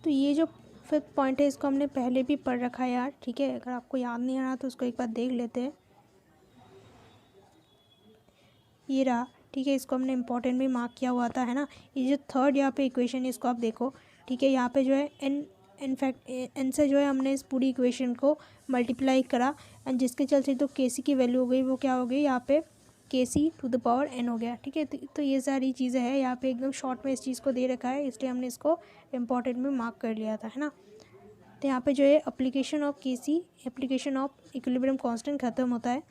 तो ये जो फिफ्थ पॉइंट है इसको हमने पहले भी पढ़ रखा है यार, ठीक है। अगर आपको याद नहीं आ रहा तो उसको एक बार देख लेते हैं। ये रहा, ठीक है। इसको हमने इंपॉर्टेंट भी मार्क किया हुआ था, है ना। ये जो थर्ड यहाँ पे इक्वेशन है इसको आप देखो, ठीक है। यहाँ पे जो है इनफैक्ट एन से जो है हमने इस पूरी इक्वेशन को मल्टीप्लाई करा एंड जिसके चलते तो के सी की वैल्यू हो गई, वो क्या हो गई यहाँ पे के सी टू द पावर एन हो गया, ठीक है। तो ये सारी चीज़ें हैं यहाँ पे, एकदम शॉर्ट में इस चीज़ को दे रखा है, इसलिए हमने इसको इम्पॉर्टेंट में मार्क कर लिया था, है ना। तो यहाँ पे जो है एप्लीकेशन ऑफ के सी, एप्लीकेशन ऑफ इक्विलिब्रियम कांस्टेंट ख़त्म होता है।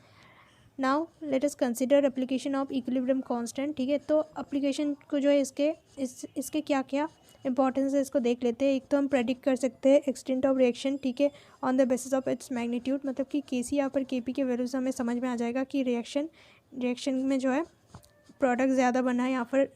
Now let us consider application of equilibrium constant, ठीक है। तो एप्लीकेशन को जो है इसके क्या क्या इंपॉर्टेंस है इसको देख लेते हैं। एक तो हम प्रेडिक्ट कर सकते हैं एक्सटेंट ऑफ रिएक्शन, ठीक है, on the basis of its magnitude. मतलब कि के सी या फिर के पी के वैल्यू से हमें समझ में आ जाएगा कि रिएक्शन में जो है प्रोडक्ट ज़्यादा बना है या फिर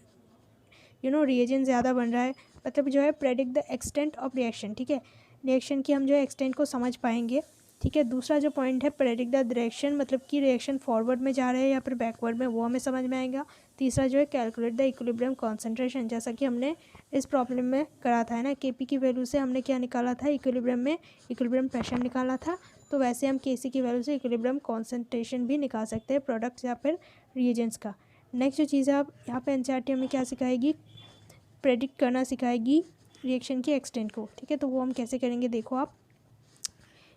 रिएजेंट ज़्यादा बन रहा है। मतलब जो है predict the extent of reaction, ठीक है। रिएक्शन की हम जो है एक्सटेंट को समझ पाएंगे, ठीक है। दूसरा जो पॉइंट है प्रेडिक्ट द डायरेक्शन, मतलब कि रिएक्शन फॉरवर्ड में जा रहे हैं या फिर बैकवर्ड में, वो हमें समझ में आएगा। तीसरा जो है कैलकुलेट द इक्विलिब्रियम कॉन्सेंट्रेशन, जैसा कि हमने इस प्रॉब्लम में करा था, है ना। के पी की वैल्यू से हमने क्या निकाला था, इक्विलिब्रियम प्रेशर निकाला था। तो वैसे हम के सी की वैल्यू से इक्विलिब्रियम कॉन्सेंट्रेशन भी निकाल सकते हैं प्रोडक्ट्स या फिर रिएजेंट्स का। नेक्स्ट जो चीज़ है आप यहाँ पे एनसीईआरटी हमें क्या सिखाएगी, प्रेडिक्ट करना सिखाएगी रिएक्शन की एक्सटेंट को, ठीक है। तो वो हम कैसे करेंगे देखो आप,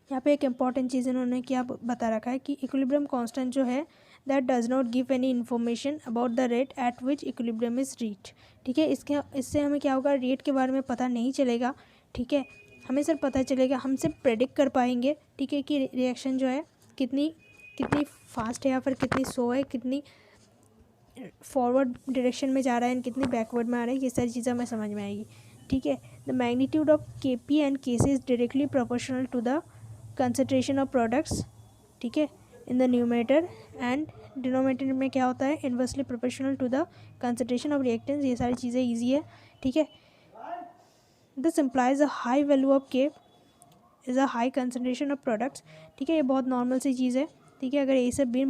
यहाँ पे एक इंपॉर्टेंट चीज़ इन्होंने क्या बता रखा है कि इक्विलिब्रियम कांस्टेंट जो है that does not give any information about the rate at which equilibrium is reach, ठीक है। इससे हमें क्या होगा, रेट के बारे में पता नहीं चलेगा, ठीक है। हमें सिर्फ पता चलेगा, हम सिर्फ प्रेडिक्ट कर पाएंगे, ठीक है, कि रिएक्शन जो है कितनी फास्ट है या फिर कितनी स्लो है, कितनी फॉरवर्ड डायरेक्शन में जा रहा है एंड कितनी बैकवर्ड में आ रहा है। ये सारी चीज़ें हमें समझ में आएगी, ठीक है। The magnitude of K P and K C is directly proportional to the concentration of products, ठीक है, in the numerator and denominator में क्या होता है, inversely proportional to the concentration of reactants. ये सारी चीज़ें ईजी है, ठीक है। This implies a high value of K is a high concentration of products, ठीक है। ये बहुत नॉर्मल सी चीज़ है, ठीक है। अगर ए से बी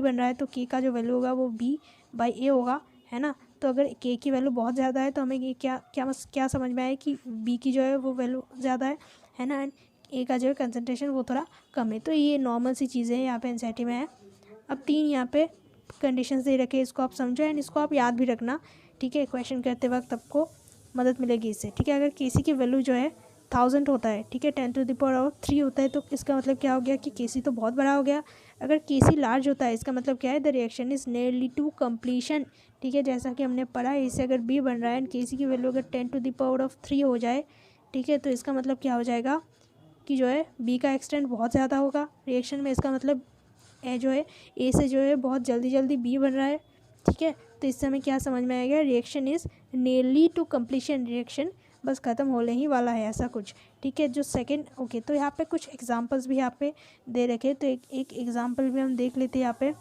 बन रहा है तो के का जो वैल्यू होगा वो बी बाई ए होगा, है ना। तो अगर के की वैल्यू बहुत ज़्यादा है तो हमें ये क्या समझ में आए कि बी की जो है वो वैल्यू ज़्यादा है ना, एंड ए का जो है कंसंट्रेशन वो थोड़ा कम है। तो ये नॉर्मल सी चीज़ें हैं यहाँ पे एनसीईआरटी में है। अब 3 यहाँ पे कंडीशंस दे रखे, इसको आप समझो एंड इसको आप याद भी रखना, ठीक है। क्वेश्चन करते वक्त आपको मदद मिलेगी इससे, ठीक है। अगर के सी की वैल्यू जो है 1000 होता है, ठीक है, 10⁻³ होता है, तो इसका मतलब क्या हो गया कि के सी तो बहुत बड़ा हो गया। अगर के सी लार्ज होता है इसका मतलब क्या है, the reaction is nearly to completion, ठीक है। जैसा कि हमने पढ़ा है, इससे अगर बी बन रहा है एंड के सी की वैल्यू अगर 10⁻³ हो जाए, ठीक है, तो इसका मतलब क्या हो जाएगा कि जो है बी का एक्सटेंट बहुत ज़्यादा होगा रिएक्शन में। इसका मतलब जो है ए से जो है बहुत जल्दी बी बन रहा है, ठीक है। तो इससे हमें क्या समझ में आएगा, reaction is nearly to completion, reaction बस ख़त्म होने ही वाला है, ऐसा कुछ, ठीक है। जो सेकंड ओके, तो यहाँ पे कुछ एग्जांपल्स भी यहाँ पे दे रखे, तो एक एग्जांपल भी हम देख लेते हैं यहाँ पे।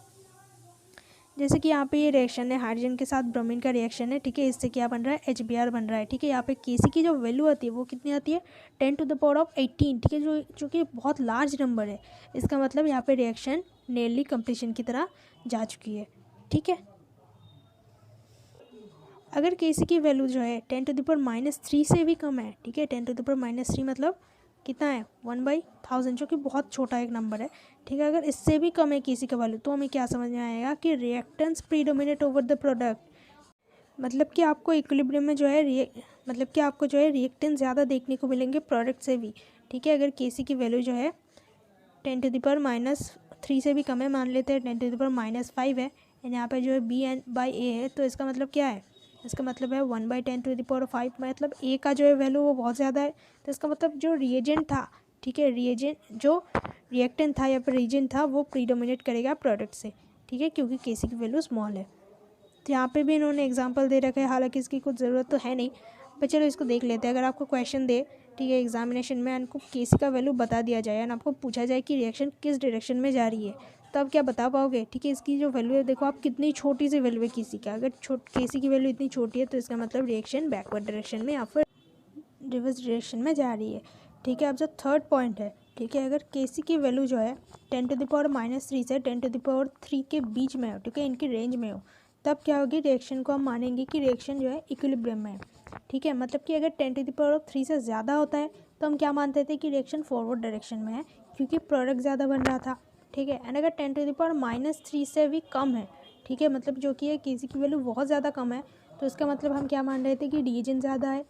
जैसे कि यहाँ पे ये रिएक्शन है, हाइड्रोजन के साथ ब्रोमीन का रिएक्शन है, ठीक है। इससे क्या बन रहा है, HBr बन रहा है, ठीक है। यहाँ पे Kc की जो वैल्यू आती है वो कितनी आती है, 10⁻18, ठीक है, जो कि बहुत लार्ज नंबर है। इसका मतलब यहाँ पे रिएक्शन नियरली कंप्लीशन की तरह जा चुकी है, ठीक है। अगर Kc की वैल्यू जो है 10⁻³ से भी कम है, ठीक है, 10⁻³ मतलब कितना है, 1/1000, जो कि बहुत छोटा एक नंबर है, ठीक है। अगर इससे भी कम है Kc का वैल्यू तो हमें क्या समझ में आएगा कि reactance predominate over the product. मतलब कि आपको इक्विलिब्रियम में जो है रिएक्टेंस ज़्यादा देखने को मिलेंगे प्रोडक्ट से भी, ठीक है। अगर Kc की वैल्यू जो है 10⁻³ से भी कम है, मान लेते हैं 10⁻5 है, एंड यहाँ पे जो है B/A है, तो इसका मतलब क्या है, इसका मतलब है 1/10⁵, मतलब ए का जो है वैल्यू वो बहुत ज़्यादा है। तो इसका मतलब जो रिएजेंट था, ठीक है, जो रिएक्टेंट था या फिर रिएजेंट था वो प्रीडोमिनेट करेगा प्रोडक्ट से, ठीक है, क्योंकि Kc की वैल्यू स्मॉल है। तो यहाँ पे भी इन्होंने एग्जांपल दे रखा है, हालांकि इसकी कुछ ज़रूरत तो है नहीं, पर चलो इसको देख लेते हैं। अगर आपको क्वेश्चन दे, ठीक है, एग्जामिनेशन में आपको Kc का वैल्यू बता दिया जाए एंड आपको पूछा जाए कि रिएक्शन किस डायरेक्शन में जा रही है, तो आप क्या बता पाओगे, ठीक है। इसकी जो वैल्यू है देखो आप, कितनी छोटी सी वैल्यू है Kc का। अगर Kc की वैल्यू इतनी छोटी है तो इसका मतलब रिएक्शन बैकवर्ड डायरेक्शन में या फिर रिवर्स डायरेक्शन में जा रही है, ठीक है। अब जो थर्ड पॉइंट है, ठीक है, अगर Kc की वैल्यू जो है 10⁻³ से 10⁻³ के बीच में हो, ठीक है, इनकी रेंज में हो, तब क्या होगी, रिएक्शन को हम मानेंगे कि रिएक्शन जो है इक्विलिब्रियम में है, ठीक है, मतलब कि अगर 10⁻³ से ज़्यादा होता है तो हम क्या मानते थे कि रिएक्शन फॉरवर्ड डायरेक्शन में है, क्योंकि प्रोडक्ट ज़्यादा बन रहा था। ठीक है, एंड अगर 10⁻³ से भी कम है, ठीक है, मतलब जो कि है Kc की वैल्यू बहुत ज़्यादा कम है, तो इसका मतलब हम क्या मान रहे थे कि रिएजन ज़्यादा है।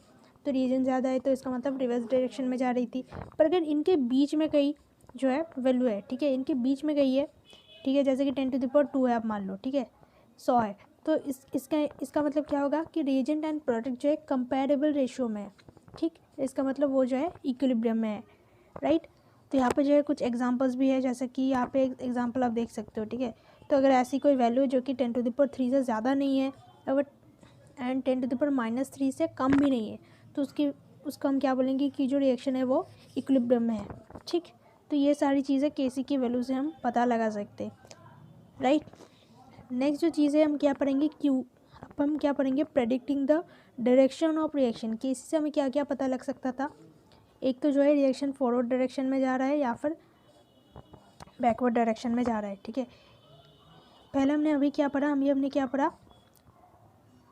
तो रिएजन ज़्यादा है तो इसका मतलब रिवर्स डायरेक्शन में जा रही थी। पर अगर इनके बीच में कहीं जो है वैल्यू है, ठीक है, इनके बीच में कहीं है, ठीक है, जैसे कि 10⁻² है आप मान लो, ठीक है, 100 है, तो इसका मतलब क्या होगा कि रिएजेंट एंड प्रोडक्ट जो है कंपेरेबल रेशियो में है। ठीक, इसका मतलब वो जो है इक्विलिब्रियम में है, राइट। तो यहाँ पे जो है कुछ एग्जांपल्स भी है, जैसे कि यहाँ पे एग्जांपल आप देख सकते हो। ठीक है, तो अगर ऐसी कोई वैल्यू जो कि 10⁻³ से ज़्यादा नहीं है और एंड 10⁻³ से कम भी नहीं है, तो उसको हम क्या बोलेंगे कि जो रिएक्शन है वो इक्विलिब्रियम में है। ठीक, तो ये सारी चीज़ें Kc की वैल्यू से हम पता लगा सकते हैं, राइट। नेक्स्ट जो चीज़ है हम क्या पढ़ेंगे, क्यू। अब हम क्या पढ़ेंगे, predicting the direction of reaction. Kc से हमें क्या क्या पता लग सकता था, एक तो जो है रिएक्शन फॉरवर्ड डायरेक्शन में जा रहा है या फिर बैकवर्ड डायरेक्शन में जा रहा है। ठीक है, पहले हमने क्या पढ़ा,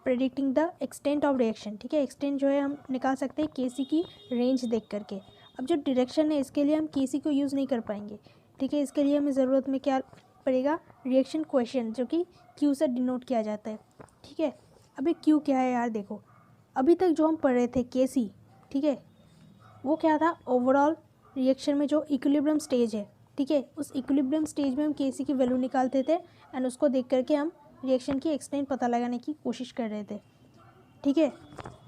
predicting the extent of reaction. ठीक है, एक्सटेंट जो है हम निकाल सकते हैं Kc की रेंज देख करके। अब जो डायरेक्शन है इसके लिए हम Kc को यूज़ नहीं कर पाएंगे। ठीक है, इसके लिए हमें ज़रूरत में क्या पड़ेगा, रिएक्शन क्वेश्चन, जो कि Q से डिनोट किया जाता है। ठीक है, अभी Q क्या है यार, देखो अभी तक जो हम पढ़ रहे थे Kc, ठीक है, वो क्या था, ओवरऑल रिएक्शन में जो इक्विलिब्रियम स्टेज है, ठीक है, उस इक्विलिब्रियम स्टेज में हम Kc की वैल्यू निकालते थे एंड उसको देख करके हम रिएक्शन की एक्सटेंट पता लगाने की कोशिश कर रहे थे। ठीक है,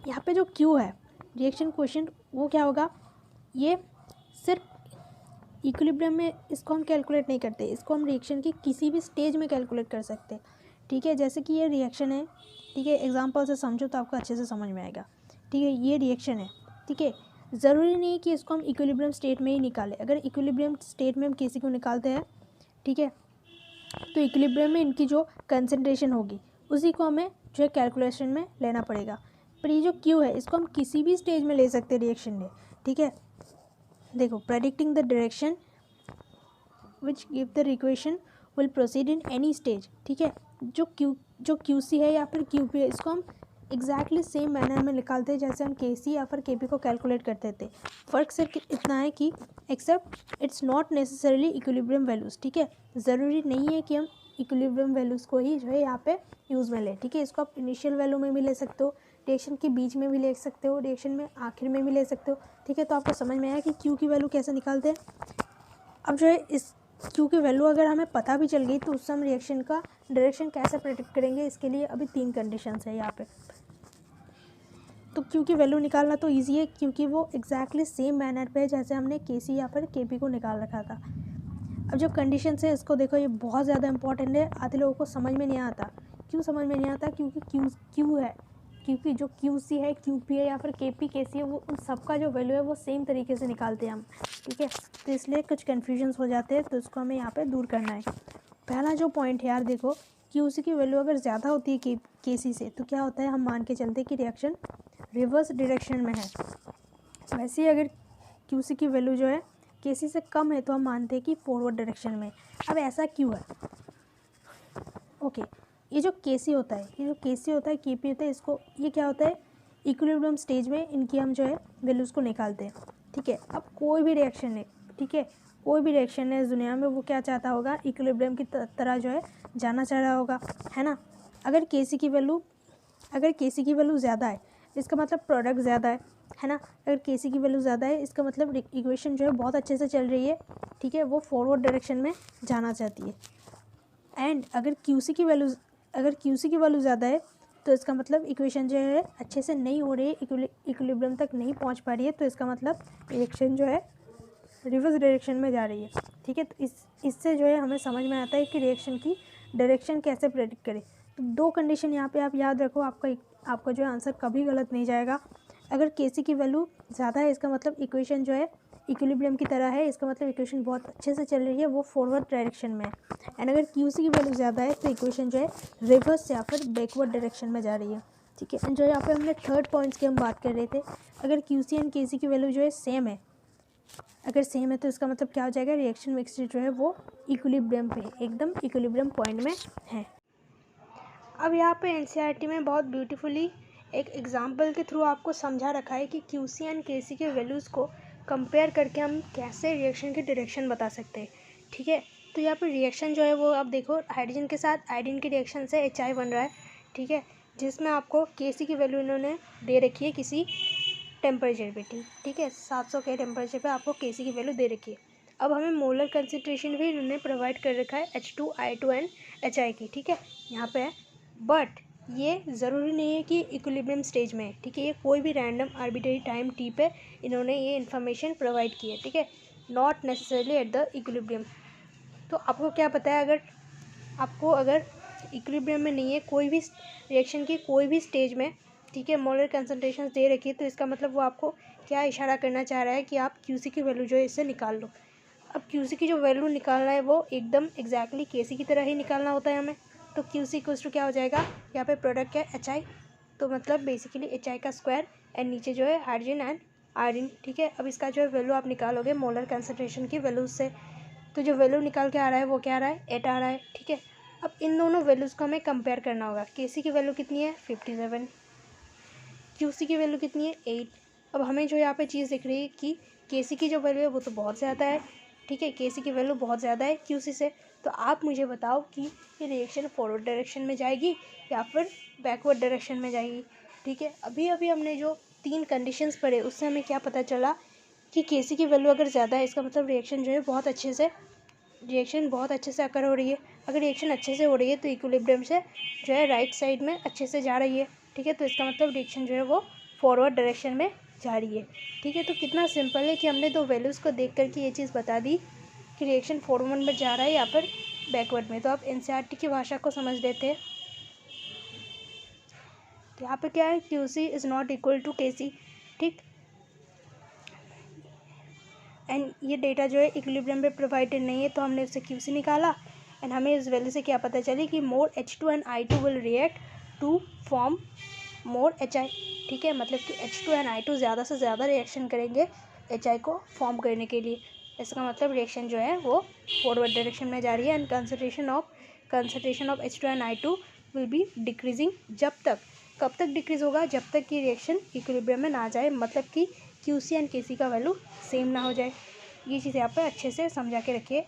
यहाँ पे जो Q है रिएक्शन क्वेश्चन, वो क्या होगा, ये सिर्फ इक्विलिब्रियम में इसको हम कैलकुलेट नहीं करते, इसको हम रिएक्शन की किसी भी स्टेज में कैलकुलेट कर सकते हैं। ठीक है, जैसे कि ये रिएक्शन है, ठीक है, एग्जांपल से समझो तो आपको अच्छे से समझ में आएगा। ठीक है, ये रिएक्शन है, ठीक है, ज़रूरी नहीं है कि इसको हम इक्विलिब्रियम स्टेट में ही निकालें। अगर इक्विलिब्रियम स्टेट में हम Kc को निकालते हैं, ठीक है, तो इक्विलिब्रियम में इनकी जो कंसंट्रेशन होगी उसी को हमें जो है कैलकुलेशन में लेना पड़ेगा। पर ये जो Q है इसको हम किसी भी स्टेज में ले सकते हैं रिएक्शन में। ठीक है, देखो, predicting the direction which give the equation will proceed in any stage. ठीक है, जो Qc है या फिर Qp है, इसको हम एग्जैक्टली सेम मैनर में निकालते हैं जैसे हम Kc या फिर Kp को कैलकुलेट करते थे। फ़र्क सिर्फ इतना है कि except it's not necessarily equilibrium values. ठीक है, ज़रूरी नहीं है कि हम इक्विलिब्रियम वैल्यूज़ को ही जो है यहाँ पे यूज़ में लें। ठीक है, इसको आप इनिशियल वैल्यू में भी ले सकते हो, रिएक्शन के बीच में भी ले सकते हो, रिएक्शन में आखिर में भी ले सकते हो। ठीक है, तो आपको समझ में आया कि Q की वैल्यू कैसे निकालते हैं। अब जो है इस Q की वैल्यू अगर हमें पता भी चल गई तो उससे हम रिएक्शन का डायरेक्शन कैसे प्रेडिक्ट करेंगे, इसके लिए अभी 3 कंडीशंस है यहाँ पे। तो Q की वैल्यू निकालना तो ईजी है, क्योंकि वो एग्जैक्टली सेम मैनर पे है जैसे हमने Kc या फिर Kp को निकाल रखा था। अब जो कंडीशंस है इसको देखो, ये बहुत ज़्यादा इंपॉर्टेंट है, आधे लोगों को समझ में नहीं आता। क्यों समझ में नहीं आता, क्योंकि Q है, क्योंकि जो Qc है, Qp है या फिर Kp Kc है, वो उन सबका जो वैल्यू है वो सेम तरीके से निकालते हैं हम। ठीक है, तो इसलिए कुछ कन्फ्यूजन्स हो जाते हैं, तो इसको हमें यहाँ पे दूर करना है। पहला जो पॉइंट है यार, देखो Qc की वैल्यू अगर ज़्यादा होती है Kc से, तो क्या होता है, हम मान के चलते हैं कि रिएक्शन रिवर्स डायरेक्शन में है। वैसे ही अगर Qc की वैल्यू जो है Kc से कम है तो हम मानते हैं कि फॉरवर्ड डायरेक्शन में। अब ऐसा क्यों है, ओके, ये जो Kc होता है, Kp होता है, इसको ये क्या होता है, इक्विलिब्रियम स्टेज में इनकी हम जो है वैल्यूज़ को निकालते हैं। ठीक है, अब कोई भी रिएक्शन है, ठीक है, कोई भी रिएक्शन है इस दुनिया में, वो क्या चाहता होगा, इक्विलिब्रियम की तरह जो है जाना चाह रहा होगा, है ना। अगर Kc की वैल्यू ज़्यादा है इसका मतलब प्रोडक्ट ज़्यादा है ना। अगर Kc की वैल्यू ज़्यादा है इसका मतलब इक्वेशन जो है बहुत अच्छे से चल रही है। ठीक है, वो फॉरवर्ड डायरेक्शन में जाना चाहती है। एंड अगर Qc की वैल्यू ज़्यादा है तो इसका मतलब इक्वेशन जो है अच्छे से नहीं हो रही है, इक्विलिब्रियम तक नहीं पहुंच पा रही है, तो इसका मतलब रिएक्शन जो है रिवर्स डायरेक्शन में जा रही है। ठीक है, तो इससे जो है हमें समझ में आता है कि रिएक्शन की डायरेक्शन कैसे प्रेडिक्ट करें। तो 2 कंडीशन यहाँ पे आप याद रखो, आपका जो है आंसर कभी गलत नहीं जाएगा। अगर Kc की वैल्यू ज़्यादा है इसका मतलब इक्वेशन जो है इक्विलिब्रियम की तरह है, इसका मतलब इक्वेशन बहुत अच्छे से चल रही है, वो फॉरवर्ड डायरेक्शन में है। एंड अगर Qc की वैल्यू ज़्यादा है तो इक्वेशन जो है रिवर्स या फिर बैकवर्ड डायरेक्शन में जा रही है। ठीक है, एंड जो यहाँ पे हमने थर्ड पॉइंट्स की हम बात कर रहे थे, अगर Qc एंड Kc की वैल्यू जो है सेम है, अगर सेम है तो इसका मतलब क्या हो जाएगा, रिएक्शन मिक्सचर जो है वो इक्विलिब्रियम पे एकदम इक्विलिब्रियम पॉइंट में है। अब यहाँ पे एनसीईआरटी में बहुत ब्यूटीफुली एक एग्जाम्पल के थ्रू आपको समझा रखा है कि क्यूसी एंड केसी के वैल्यूज़ को कंपेयर करके हम कैसे रिएक्शन की डायरेक्शन बता सकते हैं। ठीक है, तो यहाँ पर रिएक्शन जो है वो आप देखो, हाइड्रोजन के साथ आयोडीन के रिएक्शन से HI बन रहा है। ठीक है, जिसमें आपको केसी की वैल्यू इन्होंने दे रखी है किसी टेम्परेचर पे। ठीक है, 700 के टेम्परेचर पे आपको केसी की वैल्यू दे रखी है। अब हमें मोलर कंसंट्रेशन भी इन्होंने प्रोवाइड कर रखा है H2 एंड HI की। ठीक है, यहाँ पे है, बट ये ज़रूरी नहीं है कि इक्विलिब्रियम स्टेज में है। ठीक है, ये कोई भी रैंडम आर्बिट्रेरी टाइम टी पे इन्होंने ये इन्फॉर्मेशन प्रोवाइड की है। ठीक है, not necessarily at the equilibrium. तो आपको क्या पता है, अगर इक्विलिब्रियम में नहीं है कोई भी रिएक्शन की कोई भी स्टेज में, ठीक है, मोलर कंसंट्रेशन दे रखी है, तो इसका मतलब वो आपको क्या इशारा करना चाह रहा है कि आप क्यूसी की वैल्यू जो है इससे निकाल लो। अब क्यूसी की जो वैल्यू निकालना है वो एकदम एग्जैक्टली केसी की तरह ही निकालना होता है हमें। तो क्यूसी इक्वल्स टू क्या हो जाएगा, यहाँ पे प्रोडक्ट है HI, तो मतलब बेसिकली HI का स्क्वायर एंड नीचे जो है हाइड्रोजन एंड आयोडीन। ठीक है, अब इसका जो है वैल्यू आप निकालोगे मोलर कंसंट्रेशन की वैल्यू से, तो जो वैल्यू निकाल के आ रहा है वो क्या आ रहा है, 8 आ रहा है। ठीक है, अब इन दोनों वैल्यूज़ को हमें कंपेयर करना होगा। केसी की वैल्यू कितनी है, 57, क्यूसी की वैल्यू कितनी है, 8। अब हमें जो यहाँ पे चीज़ दिख रही है कि केसी की जो वैल्यू है वो तो बहुत ज़्यादा है। ठीक है, केसी की वैल्यू बहुत ज़्यादा है क्यूसी से। तो आप मुझे बताओ कि ये रिएक्शन फॉरवर्ड डायरेक्शन में जाएगी या फिर बैकवर्ड डायरेक्शन में जाएगी। ठीक है, अभी अभी हमने जो 3 कंडीशंस पढ़े उससे हमें क्या पता चला कि केसी की वैल्यू अगर ज़्यादा है इसका मतलब रिएक्शन बहुत अच्छे से अकर हो रही है। अगर रिएक्शन अच्छे से हो रही है तो इक्विलिब्रियम से जो है राइट साइड में अच्छे से जा रही है। ठीक है, तो इसका मतलब रिएक्शन जो है वो फॉरवर्ड डायरेक्शन में जा रही है। ठीक है, तो कितना सिंपल है कि हमने दो वैल्यूज़ को देख करके ये चीज़ बता दी कि रिएक्शन फॉरवर्ड में जा रहा है या फिर बैकवर्ड में। तो आप एनसीईआरटी की भाषा को समझ लेते हैं। तो यहाँ पे क्या है, QC is not equal to KC. ठीक, एंड ये डेटा जो है इक्विलिब्रियम पे प्रोवाइडेड नहीं है, तो हमने उससे क्यूसी निकाला एंड हमें इस वैल्यू से क्या पता चली कि more H2 and I2 will react to form more HI। ठीक है, मतलब कि H2 एंड I2 ज़्यादा से ज़्यादा रिएक्शन करेंगे HI को फॉर्म करने के लिए। इसका मतलब रिएक्शन जो है वो फॉरवर्ड डायरेक्शन में जा रही है and concentration of H2 and I2 will be decreasing. कब तक डिक्रीज होगा, जब तक कि रिएक्शन इक्विलिब्रियम में ना जाए, मतलब कि क्यूसी एंड केसी का वैल्यू सेम ना हो जाए। ये चीज़ यहाँ पर अच्छे से समझा के रखिए।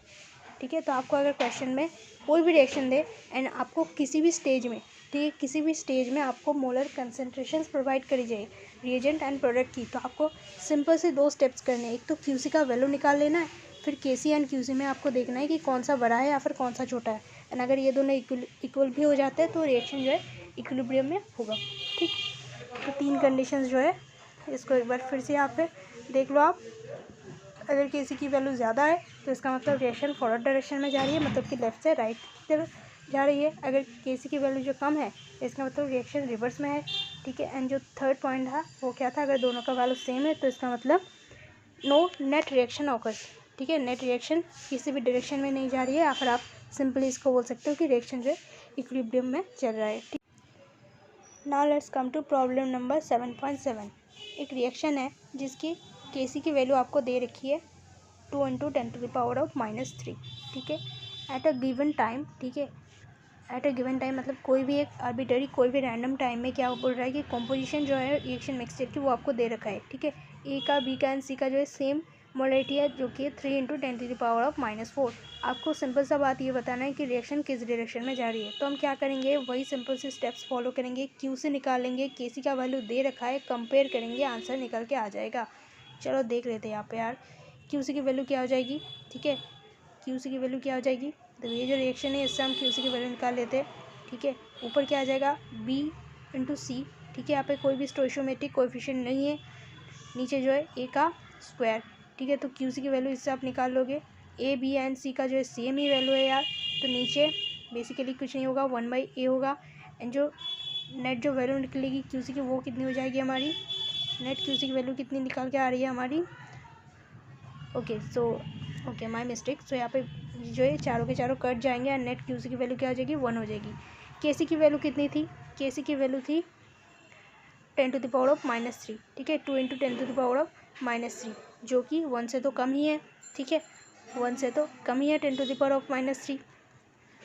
ठीक है, तो आपको अगर क्वेश्चन में कोई भी रिएक्शन दे एंड आपको किसी भी स्टेज में, ठीक है, किसी भी स्टेज में आपको मोलर कंसंट्रेशंस प्रोवाइड करी जाए रिएजेंट एंड प्रोडक्ट की, तो आपको सिंपल से 2 स्टेप्स करने हैं। एक तो क्यूसी का वैल्यू निकाल लेना है, फिर केसी एंड क्यूसी में आपको देखना है कि कौन सा बड़ा है या फिर कौन सा छोटा है। एंड अगर ये दोनों इक्वल भी हो जाते हैं तो रिएक्शन जो है इक्विलिब्रियम में होगा। ठीक, तो 3 कंडीशंस जो है इसको एक बार फिर से यहाँ पे देख लो आप। अगर केसी की वैल्यू ज़्यादा है तो इसका मतलब रिएक्शन फॉरवर्ड डायरेक्शन में जा रही है, मतलब कि लेफ्ट से राइट की तरफ जा रही है। अगर केसी की वैल्यू जो कम है इसका मतलब रिएक्शन रिवर्स में है। ठीक है, एंड जो थर्ड पॉइंट था वो क्या था, अगर दोनों का वैल्यू सेम है तो इसका मतलब नो नेट रिएक्शन ऑकर्स। ठीक है, नेट रिएक्शन किसी भी डायरेक्शन में नहीं जा रही है, या फिर आप सिंपली इसको बोल सकते हो कि रिएक्शन जो है इक्विलिब्रियम में चल रहा है। Now let's come to problem number 7.7। एक रिएक्शन है जिसकी केसी की वैल्यू आपको दे रखी है 2 × 10⁻³ ठीक है, एट अ गिवन टाइम। ठीक है, एट अ गिवन टाइम मतलब कोई भी एक आर्बिट्ररी कोई भी रैंडम टाइम में क्या बोल रहा है कि कॉम्पोजिशन जो है रिएक्शन मिक्सचर की वो आपको दे रखा है। ठीक है, ए का, बी का एंड सी का जो है सेम मोलरिटी है, जो कि 3 × 10⁻⁴। आपको सिंपल सा बात ये बताना है कि रिएक्शन किस डायरेक्शन में जा रही है। तो हम क्या करेंगे, वही सिंपल से स्टेप्स फॉलो करेंगे। क्यू से निकालेंगे, के सी का वैल्यू दे रखा है, कंपेयर करेंगे, आंसर निकल के आ जाएगा। चलो देख लेते हैं यहाँ पे यार, क्यू सी की वैल्यू क्या हो जाएगी। ठीक है, क्यू सी की वैल्यू क्या हो जाएगी, तो ये जो रिएक्शन है इससे हम क्यू सी की वैल्यू निकाल लेते हैं। ठीक है, ऊपर क्या आ जाएगा, बी × सी। ठीक है, यहाँ पे कोई भी स्टोइशियोमेट्रिक कोएफिशिएंट नहीं है, नीचे जो है ए का स्क्वायर। ठीक है, तो क्यू सी की वैल्यू इससे आप निकाल लोगे। ए, बी एंड सी का जो है सेम ही वैल्यू है यार, तो नीचे बेसिकली कुछ नहीं होगा, 1/a होगा। एंड जो नेट जो वैल्यू निकलेगी क्यू सी की वो कितनी हो जाएगी हमारी, नेट क्यू सी की वैल्यू कितनी निकाल के आ रही है हमारी, ओके माय मिस्टेक। सो यहाँ पे जो है चारों के चारों कट जाएंगे एंड नेट क्यू सी की वैल्यू क्या हो जाएगी, 1 हो जाएगी। के सी की वैल्यू कितनी थी, के सी की वैल्यू थी 10⁻⁻3। ठीक है, 2 × 10⁻⁻3 जो कि 1 से तो कम ही है। ठीक है, 1 से तो कम ही है 10⁻⁻3।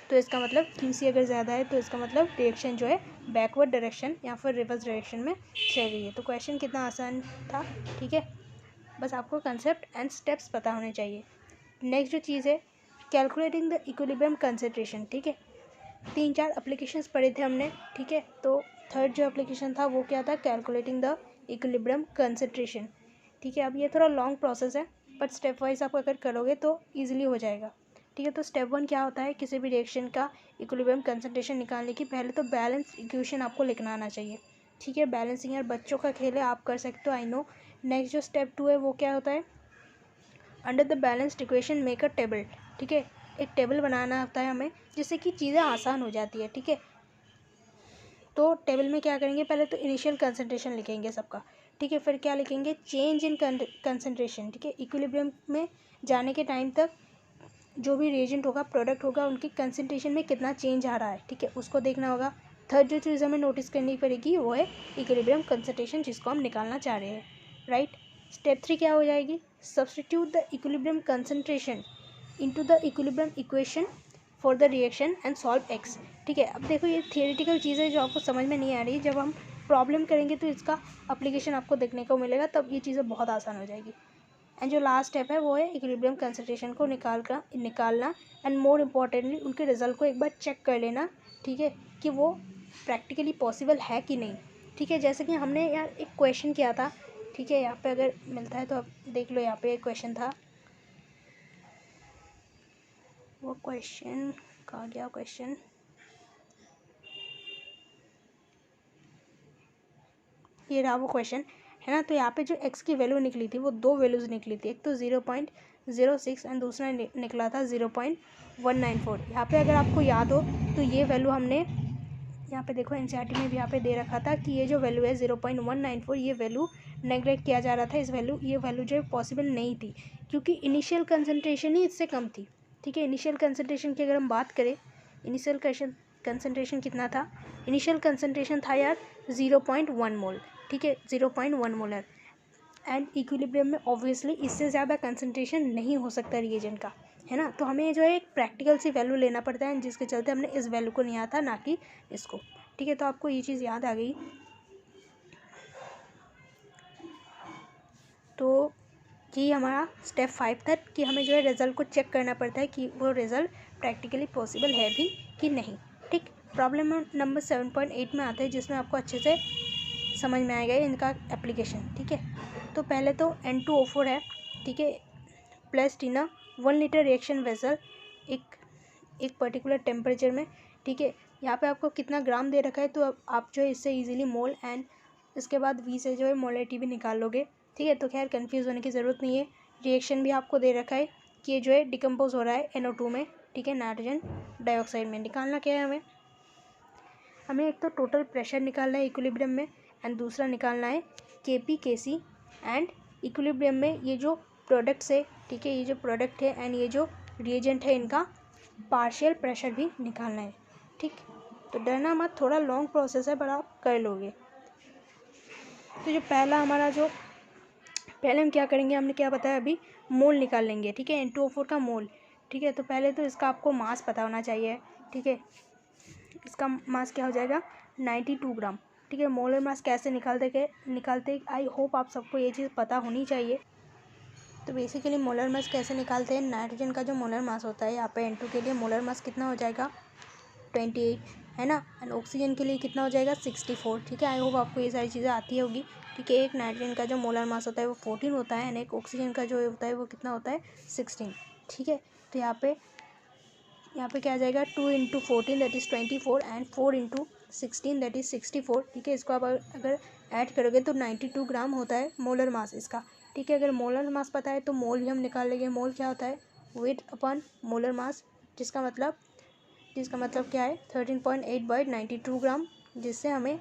तो इसका मतलब QC अगर ज़्यादा है तो इसका मतलब रिएक्शन जो है बैकवर्ड डायरेक्शन या फिर रिवर्स डायरेक्शन में चल रही है। तो क्वेश्चन कितना आसान था, ठीक है। बस आपको कंसेप्ट एंड स्टेप्स पता होने चाहिए। नेक्स्ट जो चीज़ है, कैलकुलेटिंग द इक्विलिब्रियम कंसंट्रेशन, ठीक है। 3-4 एप्लीकेशंस पढ़े थे हमने, ठीक है। तो थर्ड जो एप्लीकेशन था वो क्या था, कैलकुलेटिंग द इक्विलिब्रियम कंसंट्रेशन, ठीक है। अब ये थोड़ा लॉन्ग प्रोसेस है बट स्टेप वाइज आप अगर करोगे तो ईजिली हो जाएगा, ठीक है। तो स्टेप 1 क्या होता है, किसी भी रिएक्शन का इक्विलिब्रियम कंसंट्रेशन निकालने की पहले तो बैलेंस इक्वेशन आपको लिखना आना चाहिए, ठीक है। बैलेंसिंग यार बच्चों का खेल है, आप कर सकते हो, आई नो। नेक्स्ट जो स्टेप 2 है वो क्या होता है, under the balanced equation make a table, ठीक है। एक टेबल बनाना होता है हमें जिससे कि चीज़ें आसान हो जाती है, ठीक है। तो टेबल में क्या करेंगे, पहले तो इनिशियल कंसंट्रेशन लिखेंगे सबका, ठीक है। फिर क्या लिखेंगे, चेंज इन कंसंट्रेशन, ठीक है। इक्विलिब्रियम में जाने के टाइम तक जो भी रिएजेंट होगा, प्रोडक्ट होगा, उनकी कंसंट्रेशन में कितना चेंज आ रहा है, ठीक है, उसको देखना होगा। थर्ड जो चीज़ हमें नोटिस करनी पड़ेगी वो है इक्विलिब्रियम कंसंट्रेशन जिसको हम निकालना चाह रहे हैं, राइट। स्टेप 3 क्या हो जाएगी, substitute the equilibrium concentration into the equilibrium equation for the reaction and solve x, ठीक है। अब देखो ये थियोरेटिकल चीज़ है जो आपको समझ में नहीं आ रही, जब हम प्रॉब्लम करेंगे तो इसका अप्लीकेशन आपको देखने को मिलेगा, तब ये चीज़ें बहुत आसान हो जाएगी। एंड जो लास्ट स्टेप है वो है इक्विलिब्रियम कंसंट्रेशन को निकालना एंड मोर इम्पॉर्टेंटली उनके रिजल्ट को एक बार चेक कर लेना, ठीक है, कि वो प्रैक्टिकली पॉसिबल है कि नहीं, ठीक है। जैसे कि हमने यार एक क्वेश्चन किया था, ठीक है, यहाँ पे अगर मिलता है तो आप देख लो, यहाँ पे एक क्वेश्चन था, वो क्वेश्चन कहाँ गया, क्वेश्चन ये रहा वो क्वेश्चन, है ना। तो यहाँ पे जो x की वैल्यू निकली थी वो 2 वैल्यूज़ निकली थी, एक तो 0.06 एंड दूसरा निकला था 0.194। यहाँ पे अगर आपको याद हो तो ये वैल्यू हमने यहाँ पे देखो एनसीईआरटी में भी यहाँ पे दे रखा था कि ये जो वैल्यू है 0.194, ये वैल्यू नेगलेक्ट किया जा रहा था, ये वैल्यू जो है पॉसिबल नहीं थी क्योंकि इनिशियल कंसंट्रेशन ही इससे कम थी, ठीक है। इनिशियल कंसंट्रेशन की अगर हम बात करें, इनिशियल कंसंट्रेशन कितना था, इनिशियल कंसंट्रेशन था यार 0.1 मोल, ठीक है, 0.1 मोलर। एंड इक्विलिब्रियम में ऑब्वियसली इससे ज़्यादा कंसंट्रेशन नहीं हो सकता रिएजेंट का, है ना। तो हमें जो है एक प्रैक्टिकल सी वैल्यू लेना पड़ता है जिसके चलते हमने इस वैल्यू को लिया था, ना कि इसको, ठीक है। तो आपको ये चीज़ याद आ गई। तो ये हमारा स्टेप 5 था कि हमें जो है रिज़ल्ट को चेक करना पड़ता है कि वो रिज़ल्ट प्रैक्टिकली पॉसिबल है भी कि नहीं, ठीक। प्रॉब्लम नंबर 7.8 में आता है जिसमें आपको अच्छे से समझ में आएगा इनका एप्लीकेशन, ठीक है। तो पहले तो N2O4 है, ठीक है, प्लस इन 1 लीटर रिएक्शन वेसल एक पर्टिकुलर टेम्परेचर में, ठीक है। यहाँ पे आपको कितना ग्राम दे रखा है तो अब आप जो है इससे इजीली मोल एंड इसके बाद V से जो है मोलरिटी भी निकाल लोगे, ठीक है। तो खैर कंफ्यूज होने की ज़रूरत नहीं है। रिएक्शन भी आपको दे रखा है कि ये जो है डिकम्पोज हो रहा है NO2 में, ठीक है, नाइट्रोजन डाइऑक्साइड में। निकालना क्या है हमें एक तो टोटल प्रेशर निकालना है इक्विलिब्रियम में एंड दूसरा निकालना है KP KC एंड इक्विलिब्रियम में ये जो प्रोडक्ट्स है, ठीक है, ये जो प्रोडक्ट है एंड ये जो रिएजेंट है इनका पार्शियल प्रेशर भी निकालना है, ठीक। तो डरना मत, थोड़ा लॉन्ग प्रोसेस है पर आप कर लोगे। तो जो पहले हम क्या करेंगे, हमने क्या बताया अभी, मोल निकाल लेंगे, ठीक है, N2O4 का मोल, ठीक है। तो पहले तो इसका आपको मास पता होना चाहिए, ठीक है। इसका मास क्या हो जाएगा 92 ग्राम, ठीक है। मोलर मास कैसे निकालते आई होप आप सबको ये चीज़ पता होनी चाहिए। तो बेसिकली मोलर मास कैसे निकालते हैं, नाइट्रोजन का जो मोलर मास होता है यहाँ पे N2 के लिए मोलर मास कितना हो जाएगा 28, है ना, एंड ऑक्सीजन के लिए कितना हो जाएगा 64, ठीक है। आई होप आपको ये सारी चीज़ें आती होगी, ठीक है। एक नाइट्रोजन का जो मोलर मास होता है वो 14 होता है एंड एक ऑक्सीजन का जो होता है वो कितना होता है 16, ठीक है। तो यहाँ पे क्या आ जाएगा 2 × 14 that is 24 and 4 × 16 that is 64, ठीक है। इसको आप अगर ऐड करोगे तो 92 ग्राम होता है मोलर मास इसका, ठीक है। अगर मोलर मास पता है तो मोल भी हम निकाल लेंगे। मोल क्या होता है, वेट अपॉन मोलर मास, जिसका मतलब क्या है 13.8/92 ग्राम, जिससे हमें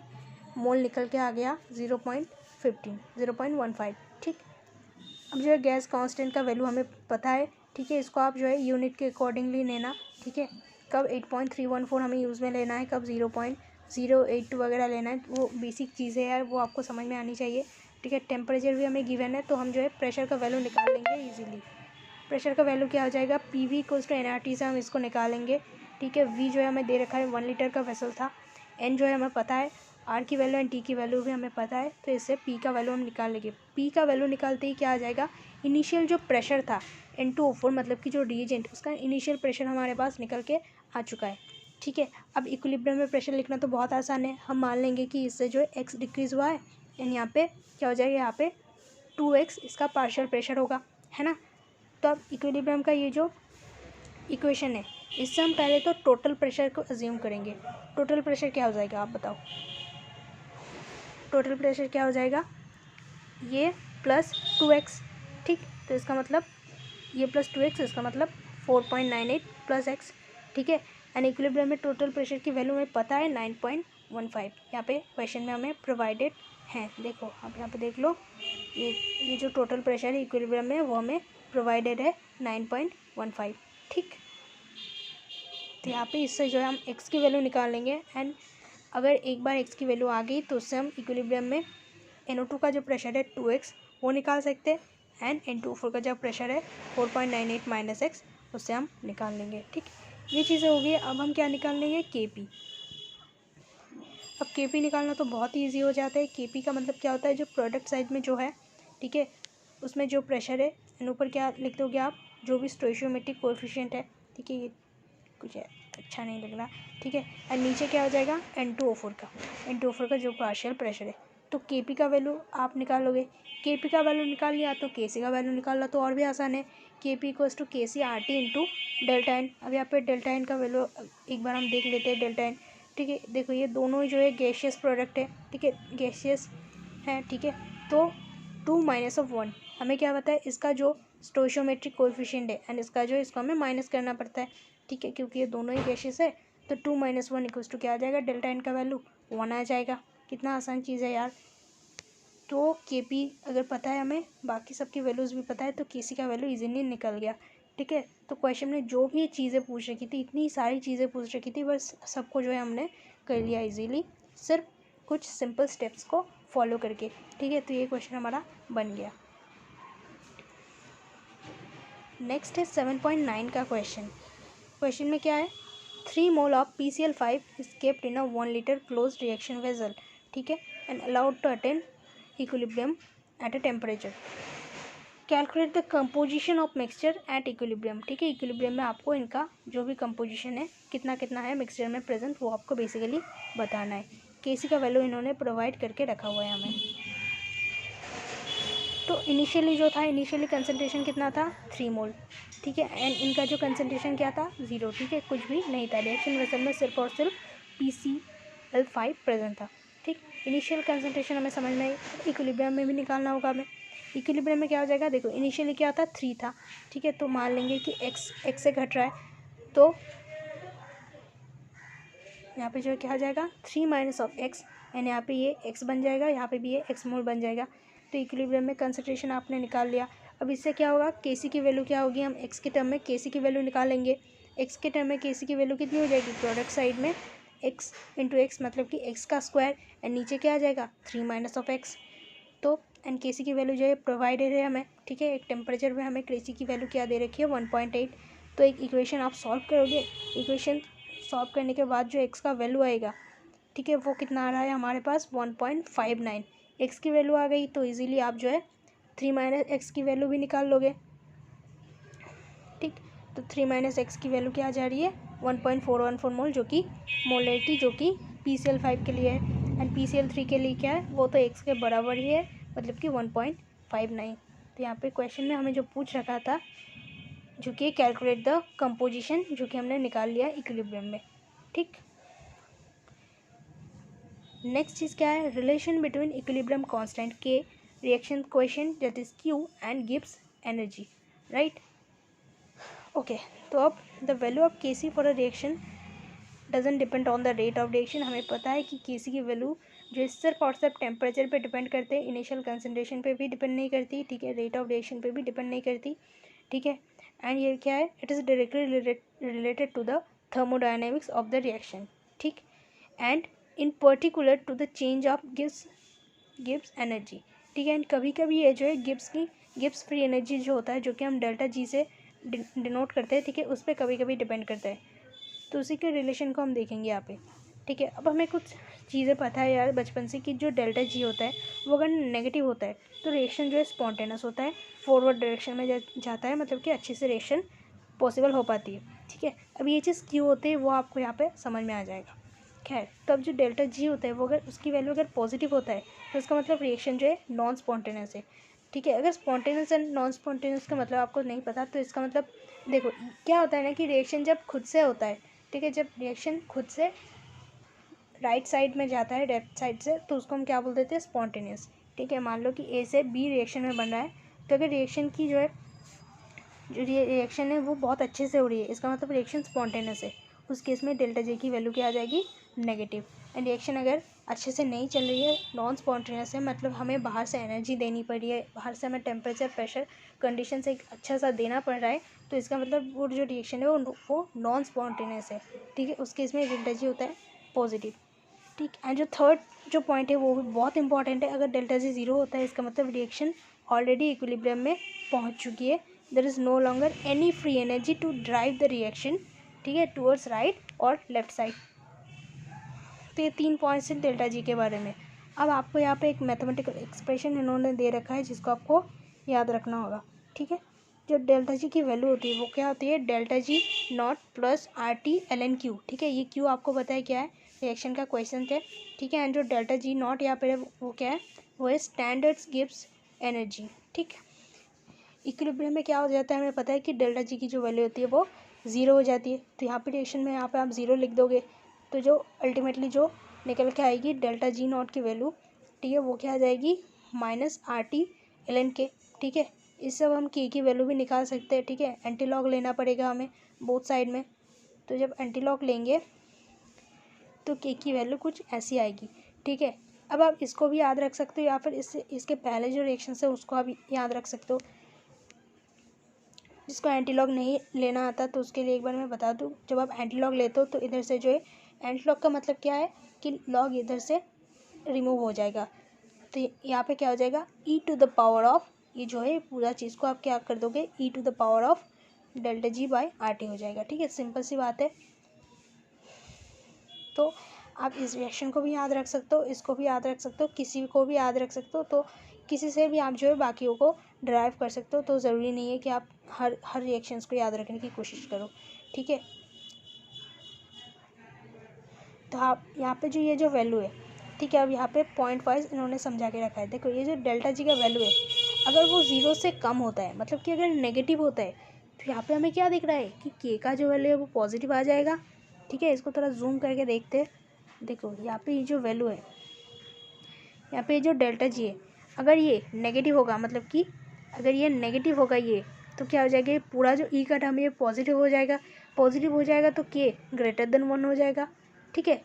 मोल निकल के आ गया 0.15, ठीक। अब जो है गैस कांस्टेंट का वैल्यू हमें पता है, ठीक है। इसको आप जो है यूनिट के अकॉर्डिंगली लेना, ठीक है। कब 8.314 हमें यूज़ में लेना है, कब 0.082 वगैरह लेना है, वो बेसिक चीज़ें यार वो आपको समझ में आनी चाहिए, ठीक है। टेम्परेचर भी हमें गिवन है तो हम जो है प्रेशर का वैल्यू निकाल लेंगे ईजिली। प्रेशर का वैल्यू क्या हो जाएगा PV = nRT से हम इसको निकालेंगे, ठीक है। वी जो है हमें दे रखा है 1 लीटर का वेसल था। एन जो है हमें पता है, आर की वैल्यू एंड टी की वैल्यू भी हमें पता है, तो इससे पी का वैल्यू हम निकाल लेंगे। पी का वैल्यू निकालते ही क्या आ जाएगा, इनिशियल जो प्रेशर था N2O4 मतलब कि जो रिएजेंट, उसका इनिशियल प्रेशर हमारे पास निकल के आ चुका है। ठीक है, अब इक्विलिब्रियम में प्रेशर लिखना तो बहुत आसान है। हम मान लेंगे कि इससे जो है एक्स डिक्रीज़ हुआ है एंड यहाँ पे क्या हो जाएगा, यहाँ पे 2x इसका पार्शियल प्रेशर होगा, है ना। तो अब इक्विलिब्रियम का ये जो इक्वेशन है, इससे हम पहले तो टोटल प्रेशर को अज्यूम करेंगे। टोटल प्रेशर क्या हो जाएगा, आप बताओ। टोटल प्रेशर क्या हो जाएगा, ये प्लस 2x, ठीक। तो इसका मतलब ये प्लस 2x, इसका मतलब 4.98 प्लस x, ठीक है। एंड इक्विलिब्रियम में टोटल प्रेशर की वैल्यू हमें पता है 9.15, यहाँ पे क्वेश्चन में हमें प्रोवाइडेड है। देखो आप यहाँ पे देख लो, ये जो टोटल प्रेशर है इक्विलिब्रियम में वो हमें प्रोवाइडेड है 9.15, ठीक। तो यहाँ पे इससे जो है हम x की वैल्यू निकाल लेंगे। एंड अगर एक बार x की वैल्यू आ गई तो उससे हम इक्विलिब्रियम में NO2 का जो प्रेशर है 2x वो निकाल सकते हैं, एंड N2O4 का जो प्रेशर है 4.98 माइनस x, उससे हम निकाल लेंगे, ठीक। ये चीज़ें हो गई। अब हम क्या निकाल लेंगे, KP। अब KP निकालना तो बहुत ही ईजी हो जाता है। KP का मतलब क्या होता है, जो प्रोडक्ट साइड में जो है, ठीक है, उसमें जो प्रेशर है, एंड ऊपर क्या लिख दोगे आप, जो भी स्टोइशियोमेट्रिक कोएफिशिएंट है, ठीक है। ये कुछ है अच्छा नहीं लग रहा, ठीक है। एंड नीचे क्या हो जाएगा, N2O4 का जो पार्शियल प्रेशर है। तो KP का वैल्यू आप निकालोगे। KP का वैल्यू निकाल लिया तो KC का वैल्यू निकालना तो और भी आसान है। KP equals to KC RT into delta n. अब यहाँ पे डेल्टा एन का वैल्यू एक बार हम देख लेते हैं, डेल्टा एन, ठीक है। देखो ये दोनों जो है गैसियस प्रोडक्ट है, ठीक है, गैसियस है, ठीक है। तो 2 माइनस ऑफ 1 हमें क्या पता है, इसका जो स्टोइशियोमेट्रिक कोएफिशिएंट है एंड इसका जो, इसको हमें माइनस करना पड़ता है, ठीक है, क्योंकि ये दोनों ही गैसेस है। तो 2 माइनस 1 इक्वल्स टू क्या आ जाएगा, डेल्टा एन का वैल्यू 1 आ जाएगा। कितना आसान चीज़ है यार। तो KP अगर पता है हमें, बाकी सबकी वैल्यूज़ भी पता है, तो KC का वैल्यू इजीली निकल गया, ठीक है। तो क्वेश्चन में जो भी चीज़ें पूछ रखी थी, इतनी सारी चीज़ें पूछ रखी थी, बस सबको जो है हमने कर लिया इजीली, सिर्फ कुछ सिंपल स्टेप्स को फॉलो करके, ठीक है। तो ये क्वेश्चन हमारा बन गया। नेक्स्ट है 7.9 का क्वेश्चन। क्वेश्चन में क्या है, 3 mole of PCl5 is kept in a 1 liter closed reaction vessel, ठीक है, and allowed to attain equilibrium at a temperature. Calculate the composition of mixture at equilibrium, ठीक है। इक्विलिब्रियम में आपको इनका जो भी कंपोजिशन है, कितना कितना है मिक्सचर में प्रेजेंट, वो आपको बेसिकली बताना है। KC का वैल्यू इन्होंने प्रोवाइड करके रखा हुआ है हमें। तो इनिशियली जो था, इनिशियली कंसनट्रेशन कितना था, 3 मोल, ठीक है। एंड इनका जो कंसनट्रेशन क्या था, 0, ठीक है, कुछ भी नहीं था। रिएक्शन वेसल में सिर्फ और सिर्फ PCl5 प्रेजेंट था, ठीक। इनिशियल कंसनट्रेशन हमें समझना है, इक्विलिब्रियम में भी निकालना होगा हमें। इक्विलिब्रियम में क्या हो जाएगा, देखो इनिशियली क्या था, 3 था, ठीक है। तो मान लेंगे कि x से घट रहा है, तो यहाँ पे जो क्या हो जाएगा, 3 माइनस ऑफ x, एंड यहाँ पे ये x बन जाएगा, यहाँ पे भी ये x मोल बन जाएगा। तो इक्विलिब्रियम में कंसंट्रेशन आपने निकाल लिया। अब इससे क्या होगा, KC की वैल्यू क्या होगी, हम x के टर्म में KC की वैल्यू निकालेंगे। x के टर्म में KC की वैल्यू कितनी हो जाएगी, प्रोडक्ट साइड में x इंटू एक्स, मतलब कि x का स्क्वायर, एंड नीचे क्या आ जाएगा, 3 माइनस ऑफ x। तो एंड KC की वैल्यू जो है प्रोवाइडेड है हमें, ठीक है। एक टेम्परेचर में हमें KC की वैल्यू क्या दे रखी है, 1.8। तो एक इक्वेशन आप सॉल्व करोगे, इक्वेशन सॉल्व करने के बाद जो x का वैल्यू आएगा, ठीक है, वो कितना आ रहा है हमारे पास, 1.59। x की वैल्यू आ गई तो इजीली आप जो है 3 माइनस एक्स की वैल्यू भी निकाल लोगे, ठीक। तो 3 माइनस एक्स की वैल्यू क्या आ जा रही है, 1.414 मोल, जो कि मोलरिटी जो कि PCl5 के लिए है, एंड PCl3 के लिए क्या है, वो तो x के बराबर ही है, मतलब कि 1.59। तो यहाँ पे क्वेश्चन में हमें जो पूछ रखा था, जो कि कैलकुलेट द कंपोजिशन, जो कि हमने निकाल लिया इक्विलिब्रियम में, ठीक। नेक्स्ट चीज़ क्या है, रिलेशन बिटवीन इक्विलिब्रियम कांस्टेंट के, reaction coefficient that is Q and gives energy, right. Okay, तो अब the value of KC for a reaction doesn't depend on the rate of reaction. हमें पता है कि KC की वैल्यू जो सिर्फ और सिर्फ टेम्परेचर पे डिपेंड करते हैं, इनिशियल कंसंट्रेशन पे भी डिपेंड नहीं करती, ठीक है, रेट ऑफ रिएक्शन पे भी डिपेंड नहीं करती, ठीक है। एंड ये क्या है, it is directly related to the thermodynamics of the reaction, ठीक। And in particular to the change of Gibbs energy, ठीक है। एंड कभी कभी ये जो है गिब्स फ्री एनर्जी जो होता है, जो कि हम डेल्टा G से डिनोट करते हैं, ठीक है, उस पर कभी कभी डिपेंड करता है। तो उसी के रिलेशन को हम देखेंगे यहाँ पे, ठीक है। अब हमें कुछ चीज़ें पता है यार बचपन से कि जो डेल्टा जी होता है वो अगर नेगेटिव होता है तो रिएक्शन जो है स्पॉन्टेनियस होता है, फॉरवर्ड डायरेक्शन में जाता है, मतलब कि अच्छे से रिएक्शन पॉसिबल हो पाती है, ठीक है। अब ये चीज़ क्यों होती है वो आपको यहाँ पे समझ में आ जाएगा। खैर, तो अब जो डेल्टा जी होता है वो अगर उसकी वैल्यू अगर पॉजिटिव होता है तो उसका मतलब रिएक्शन जो है नॉन स्पॉन्टेनियस है, ठीक है। अगर स्पॉन्टेनियस एंड नॉन स्पॉन्टेनियस का मतलब आपको नहीं पता तो इसका मतलब देखो क्या होता है ना कि रिएक्शन जब खुद से होता है, ठीक है, जब रिएक्शन खुद से राइट साइड में जाता है लेफ्ट साइड से तो उसको हम क्या बोल देते हैं, स्पॉन्टेनियस, ठीक है। मान लो कि ए से बी रिएक्शन में बन रहा है, तो अगर रिएक्शन की जो रिएक्शन है वो बहुत अच्छे से हो रही है, इसका मतलब रिएक्शन स्पॉन्टेनियस है। उस केस में डेल्टा जे की वैल्यू क्या आ जाएगी, नेगेटिव। एंड रिएक्शन अगर अच्छे से नहीं चल रही है, नॉन स्पॉन्टेनियस है, मतलब हमें बाहर से एनर्जी देनी पड़ रही है, बाहर से हमें टेम्परेचर प्रेशर कंडीशन से एक अच्छा सा देना पड़ रहा है, तो इसका मतलब वो जो रिएक्शन है वो नॉन स्पॉन्टेनियस है, ठीक है। उस केस में डेल्टा जी होता है पॉजिटिव, ठीक। एंड जो थर्ड जो पॉइंट है वो भी बहुत इंपॉर्टेंट है। अगर डेल्टा जी ज़ीरो होता है इसका मतलब रिएक्शन ऑलरेडी इक्विलिब्रियम में पहुंच चुकी है, there is no longer any free energy to drive the reaction, ठीक है, टूवर्ड्स राइट और लेफ्ट साइड। तो ये 3 पॉइंट्स हैं डेल्टा जी के बारे में। अब आपको यहाँ पे एक मैथमेटिकल एक्सप्रेशन इन्होंने दे रखा है जिसको आपको याद रखना होगा, ठीक है। जो डेल्टा जी की वैल्यू होती है वो क्या होती है, delta G naught plus R T L N Q, ठीक है। ये क्यू आपको पता है क्या है, रिएक्शन का क्वेश्चन है, ठीक है। एंड जो डेल्टा जी नॉट यहाँ पे वो क्या है, वो है स्टैंडर्ड्स गिव्स एनर्जी, ठीक है। इक्विलिब्रियम में क्या हो जाता है, हमें पता है कि डेल्टा जी की जो वैल्यू होती है वो ज़ीरो हो जाती है, तो यहाँ पे रिएक्शन में यहाँ पे आप ज़ीरो लिख दोगे तो जो अल्टीमेटली जो निकल के आएगी डेल्टा जी नॉट की वैल्यू, ठीक है, वो क्या आ जाएगी, minus R T L N के, ठीक है। इससे अब हम के की वैल्यू भी निकाल सकते हैं, ठीक है। एंटी लॉग लेना पड़ेगा हमें बोथ साइड में, तो जब एंटी लॉग लेंगे तो के की वैल्यू कुछ ऐसी आएगी, ठीक है। अब आप इसको भी याद रख सकते हो या फिर इसके पहले जो रिएक्शन है उसको आप याद रख सकते हो। जिसको एंटीलॉग नहीं लेना आता तो उसके लिए एक बार मैं बता दूं, जब आप एंटीलॉग लेते हो तो इधर से जो है एंटीलॉग का मतलब क्या है कि लॉग इधर से रिमूव हो जाएगा, तो यहाँ पे क्या हो जाएगा, ई टू द पावर ऑफ, ये जो है पूरा चीज़ को आप क्या कर दोगे, e to the power of delta G by R T हो जाएगा, ठीक है। सिंपल सी बात है। तो आप इस रिएक्शन को भी याद रख सकते हो, इसको भी याद रख सकते हो, किसी को भी याद रख सकते हो, तो किसी से भी आप जो है बाकियों को ड्राइव कर सकते हो। तो ज़रूरी नहीं है कि आप हर रिएक्शंस को याद रखने की कोशिश करो, ठीक है। तो आप यहाँ पे जो ये जो वैल्यू है, ठीक है, अब यहाँ पे पॉइंट वाइज इन्होंने समझा के रखा है। देखो ये जो डेल्टा जी का वैल्यू है अगर वो ज़ीरो से कम होता है, मतलब कि अगर नेगेटिव होता है, तो यहाँ पे हमें क्या दिख रहा है कि के का जो वैल्यू है वो पॉजिटिव आ जाएगा, ठीक है। इसको थोड़ा जूम करके देखते हैं। देखो यहाँ पे ये जो वैल्यू है, यहाँ पे जो डेल्टा जी है, अगर ये नेगेटिव होगा, मतलब कि अगर ये नेगेटिव होगा ये, तो क्या हो जाएगा, ये पूरा जो ई का टर्म ये पॉजिटिव हो जाएगा। पॉजिटिव हो जाएगा तो के ग्रेटर देन 1 हो जाएगा, ठीक है।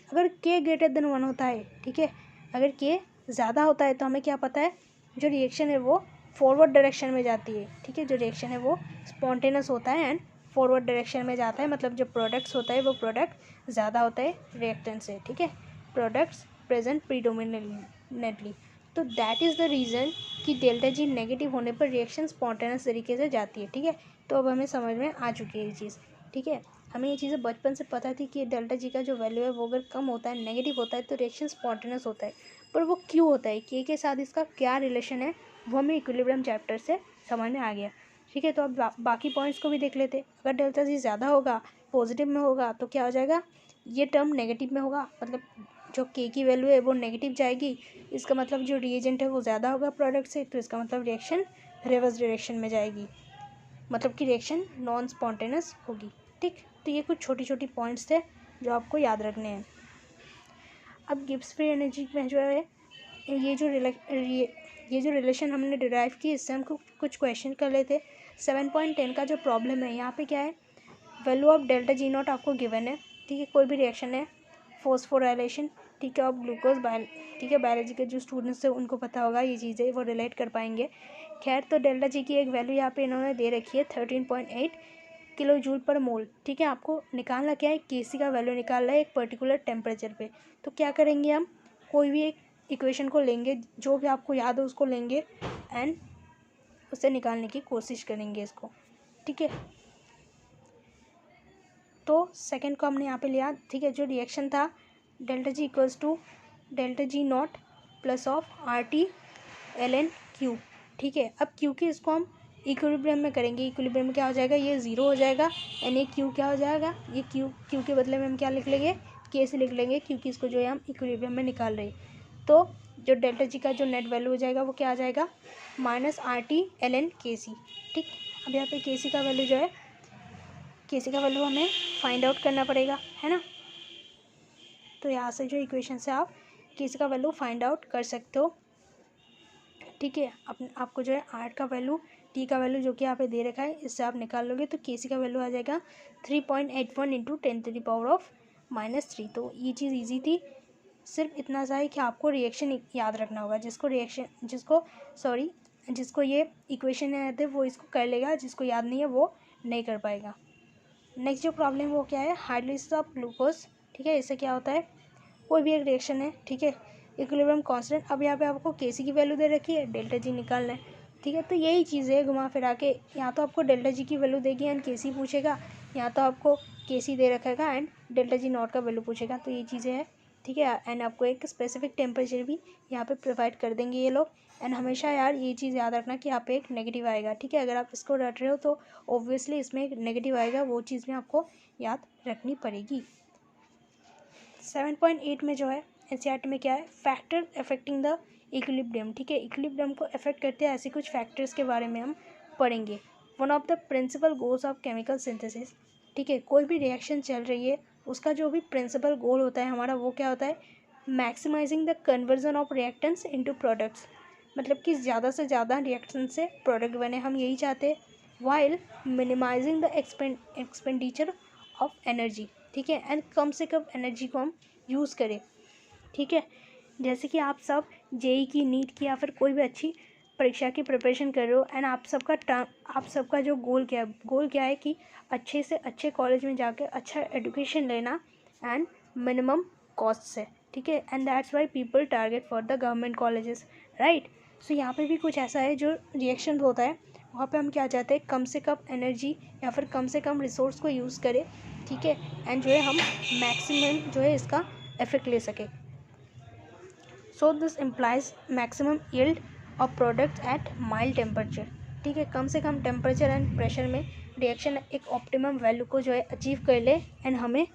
अगर के ग्रेटर देन 1 होता है, ठीक है, अगर के ज़्यादा होता है तो हमें क्या पता है, जो रिएक्शन है वो फॉरवर्ड डायरेक्शन में जाती है, ठीक है। जो रिएक्शन है वो स्पॉन्टेनियस होता है एंड फॉरवर्ड डायरेक्शन में जाता है, मतलब जो प्रोडक्ट्स होता है वो प्रोडक्ट ज़्यादा होता है रिएक्टेंट से, ठीक है। प्रोडक्ट्स प्रेजेंट प्रीडोमिनेटली, तो दैट इज़ द रीज़न कि डेल्टा जी नेगेटिव होने पर रिएक्शन स्पॉन्टेनियस तरीके से जाती है, ठीक है। तो अब हमें समझ में आ चुकी है ये चीज़, ठीक है। हमें ये चीज़ें बचपन से पता थी कि डेल्टा जी का जो वैल्यू है वो अगर कम होता है, नेगेटिव होता है, तो रिएक्शन स्पॉन्टेनियस होता है। पर वो क्यों होता है, के साथ इसका क्या रिलेशन है, वो हमें इक्विलिब्रियम चैप्टर से समझ में आ गया, ठीक है। तो अब बाकी पॉइंट्स को भी देख लेते। अगर डेल्टा जी ज़्यादा होगा, पॉजिटिव में होगा, तो क्या हो जाएगा, ये टर्म नेगेटिव में होगा, मतलब जो के की वैल्यू है वो नेगेटिव जाएगी। इसका मतलब जो रिएजेंट है वो ज़्यादा होगा प्रोडक्ट से, तो इसका मतलब रिएक्शन रिवर्स डायरेक्शन में जाएगी, मतलब कि रिएक्शन नॉन स्पॉन्टेनियस होगी, ठीक। तो ये कुछ छोटी छोटी पॉइंट्स थे जो आपको याद रखने हैं। अब गिब्स फ्री एनर्जी में जो है ये जो रिलेशन हमने डिराइव की, इससे हम कुछ क्वेश्चन कर लेते। 7.10 का जो प्रॉब्लम है, यहाँ पे क्या है, value of delta G not आपको गिवन है, ठीक है। कोई भी रिएक्शन है, फॉस्फोराइलेशन, ठीक है, और ग्लूकोज ठीक है, बायोलॉजी के जो स्टूडेंट्स हैं उनको पता होगा ये चीज़ें, वो रिलेट कर पाएंगे। खैर, तो डेल्टा जी की एक वैल्यू यहाँ पे इन्होंने दे रखी है 13.8 किलो जूल पर मोल, ठीक है। आपको निकालना क्या है, केसी का वैल्यू निकालना है एक पर्टिकुलर टेम्परेचर पे। तो क्या करेंगे, हम कोई भी एक इक्वेशन को लेंगे, जो भी आपको याद हो उसको लेंगे एंड उसे निकालने की कोशिश करेंगे इसको, ठीक है। तो सेकेंड को हमने यहाँ पे लिया, ठीक है। जो रिएक्शन था delta G equals to delta G naught plus of RT ln Q, ठीक है। अब Q की इसको हम इक्विलिब्रियम में करेंगे। इक्विलिब्रियम में क्या हो जाएगा, ये 0 हो जाएगा एंड ये Q क्या हो जाएगा, ये Q के बदले में हम क्या लिख लेंगे, K से लिख लेंगे, क्योंकि इसको जो है हम इक्विलिब्रियम में निकाल रहे हैं। तो जो डेल्टा जी का जो नेट वैल्यू हो जाएगा वो क्या आ जाएगा, -RT ln KC, ठीक। अब यहाँ पे KC का वैल्यू जो है, KC का वैल्यू हमें फाइंड आउट करना पड़ेगा, है ना। तो यहाँ से जो इक्वेशन से आप KC का वैल्यू फाइंड आउट कर सकते हो, ठीक है। आपको जो है R का वैल्यू, T का वैल्यू जो कि यहाँ पे दे रखा है, इससे आप निकाल लोगे तो KC का वैल्यू आ जाएगा 3.81 × 10⁻³ -3। तो ये चीज़ इजी थी, सिर्फ इतना सा है कि आपको रिएक्शन याद रखना होगा। जिसको ये इक्वेशन याद है वो इसको कर लेगा, जिसको याद नहीं है वो नहीं कर पाएगा। नेक्स्ट जो प्रॉब्लम वो क्या है, हाइड्रोलिसिस ऑफ ग्लूकोज, ठीक है। इससे क्या होता है, कोई भी एक रिएक्शन है, ठीक है, इक्विलिब्रियम कांस्टेंट। अब यहाँ पे आपको KC की वैल्यू दे रखी है, डेल्टा जी निकालना है, ठीक है। तो यही चीज़ है घुमा फिरा के, यहाँ तो आपको डेल्टा जी की वैल्यू देगी एंड KC पूछेगा, यहाँ तो आपको KC दे रखेगा एंड डेल्टा जी नॉट का वैल्यू पूछेगा। तो ये चीज़ें हैं, ठीक है। एंड आपको एक स्पेसिफिक टेम्परेचर भी यहाँ पे प्रोवाइड कर देंगे ये लोग। एंड हमेशा यार ये चीज़ याद रखना कि यहाँ पे एक नेगेटिव आएगा, ठीक है। अगर आप इसको रट रहे हो तो ऑब्वियसली इसमें एक नेगेटिव आएगा, वो चीज़ भी आपको याद रखनी पड़ेगी। 7.8 में जो है NCERT में क्या है, फैक्टर अफेक्टिंग द इक्विलिब्रियम, ठीक है। इक्विलिब्रियम को अफेक्ट करते हैं ऐसे कुछ फैक्टर्स के बारे में हम पढ़ेंगे। One of the principal goals of chemical synthesis, ठीक है। कोई भी रिएक्शन चल रही है उसका जो भी प्रिंसिपल गोल होता है हमारा, वो क्या होता है, maximising the conversion of reactants into products, मतलब कि ज़्यादा से ज़्यादा रिएक्शन से प्रोडक्ट बने, हम यही चाहते हैं। While minimising the expenditure of energy, ठीक है, एंड कम से कम एनर्जी को हम यूज़ करें, ठीक है। जैसे कि आप सब JEE की, नीट की या फिर कोई भी अच्छी परीक्षा की प्रिपरेशन कर रहे हो एंड आप सबका जो गोल क्या है कि अच्छे से अच्छे कॉलेज में जाकर अच्छा एजुकेशन लेना एंड मिनिमम कॉस्ट से, ठीक है। And that's why people target for the government colleges, right. So यहाँ पे भी कुछ ऐसा है, जो रिएक्शन होता है वहाँ पे हम क्या चाहते हैं, कम से कम एनर्जी या फिर कम से कम रिसोर्स को यूज़ करें, ठीक है। एंड जो है हम मैक्सिमम जो है इसका इफेक्ट ले सके। So this implies maximum yield of products at mild temperature, ठीक है। कम से कम टेम्परेचर एंड प्रेशर में रिएक्शन एक ऑप्टिमम वैल्यू को जो है अचीव कर ले एंड हमें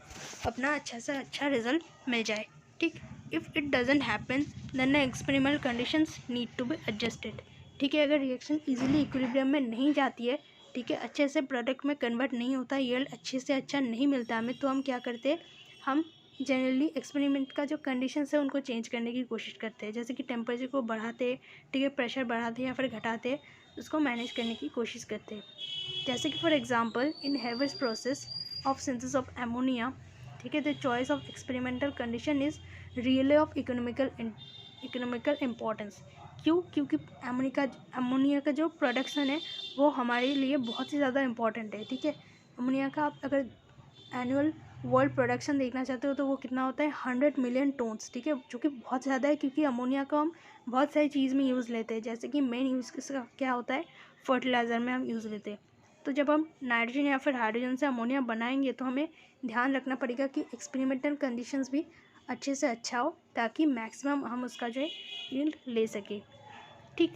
अपना अच्छा से अच्छा रिजल्ट मिल जाए, ठीक। If it doesn't happen then the experimental conditions need to be adjusted, ठीक है। अगर रिएक्शन इजीली इक्विलिब्रियम में नहीं जाती है, ठीक है, अच्छे से प्रोडक्ट में कन्वर्ट नहीं होता, यील्ड अच्छे से अच्छा नहीं मिलता हमें, तो हम क्या करते हैं, हम जनरली एक्सपेरिमेंट का जो कंडीशंस है उनको चेंज करने की कोशिश करते हैं। जैसे कि टेम्परेचर को बढ़ाते, ठीक है, प्रेशर बढ़ाते या फिर घटाते, उसको मैनेज करने की कोशिश करते हैं। जैसे कि for example in Haber's process of synthesis of ammonia, ठीक है, the choice of experimental condition is really of economical importance. क्यों? क्योंकि अमोनिया का जो प्रोडक्शन है वो हमारे लिए बहुत ही ज़्यादा इम्पॉर्टेंट है, ठीक है। अमोनिया का आप अगर एनुअल वर्ल्ड प्रोडक्शन देखना चाहते हो तो वो कितना होता है, 100 मिलियन टोन्स, ठीक है, जो कि बहुत ज़्यादा है, क्योंकि अमोनिया को हम बहुत सारी चीज़ में यूज़ लेते हैं। जैसे कि मेन यूज़ क्या होता है, फर्टिलाइज़र में हम यूज़ लेते हैं। तो जब हम नाइट्रोजन या फिर हाइड्रोजन से अमोनिया बनाएंगे तो हमें ध्यान रखना पड़ेगा कि एक्सपेरिमेंटल कंडीशंस भी अच्छे से अच्छा हो, ताकि मैक्सिमम हम उसका जो है यील्ड ले सके, ठीक।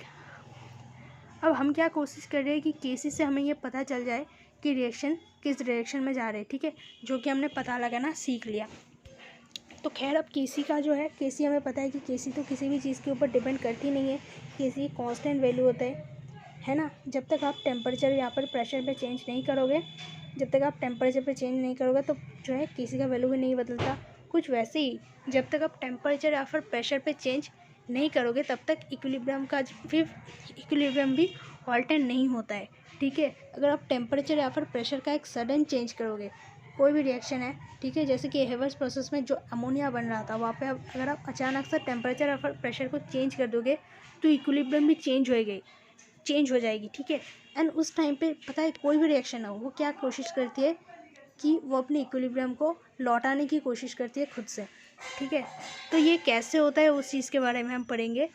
अब हम क्या कोशिश कर रहे हैं कि केसी से हमें ये पता चल जाए कि रिएक्शन किस डायरेक्शन में जा रहे हैं, ठीक है, जो कि हमने पता लगाना सीख लिया। तो खैर अब केसी का जो है, केसी हमें पता है कि केसी तो किसी भी चीज़ के ऊपर डिपेंड करती नहीं है, केसी कांस्टेंट वैल्यू होता है ना। जब तक आप टेम्परेचर या फिर प्रेशर पे चेंज नहीं करोगे, तो जो है केसी का वैल्यू भी नहीं बदलता। कुछ वैसे ही जब तक आप टेम्परेचर या फिर प्रेशर पे चेंज नहीं करोगे तब तक इक्विलिब्रियम भी ऑल्टर नहीं होता है, ठीक है। अगर आप टेम्परेचर या फिर प्रेशर का एक सडन चेंज करोगे, कोई भी रिएक्शन है, ठीक है, जैसे कि हेवर्स प्रोसेस में जो अमोनिया बन रहा था वहाँ पे अगर आप अचानक से टेम्परेचर या फिर प्रेशर को चेंज कर दोगे तो इक्विलिब्रियम भी चेंज हो जाएगी, ठीक है। एंड उस टाइम पे पता है कोई भी रिएक्शन हो वो क्या कोशिश करती है कि वो अपने इक्विलिब्रियम को लौटाने की कोशिश करती है खुद से, ठीक है। तो ये कैसे होता है उस चीज़ के बारे में हम पढ़ेंगे।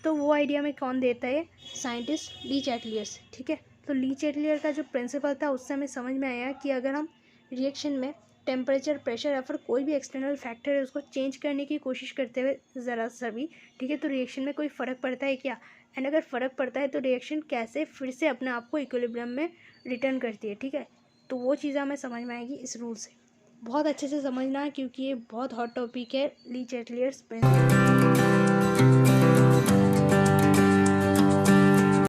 तो वो आइडिया में कौन देता है, साइंटिस्ट ली चैटलियर्स, ठीक है। तो ली चैटलियर का जो प्रिंसिपल था उससे हमें समझ में आया कि अगर हम रिएक्शन में टेम्परेचर, प्रेशर या फिर कोई भी एक्सटर्नल फैक्टर है उसको चेंज करने की कोशिश करते हुए ज़रा सा भी, ठीक है, तो रिएक्शन में कोई फ़र्क पड़ता है क्या, एंड अगर फ़र्क पड़ता है तो रिएक्शन कैसे फिर से अपने आप को इक्विलिब्रियम में रिटर्न करती है, ठीक है। तो वो चीज़ हमें समझ में आएगी इस रूल से। बहुत अच्छे से समझना है क्योंकि ये बहुत हॉट टॉपिक है, ली चैटलियर्स प्रिंसिपल।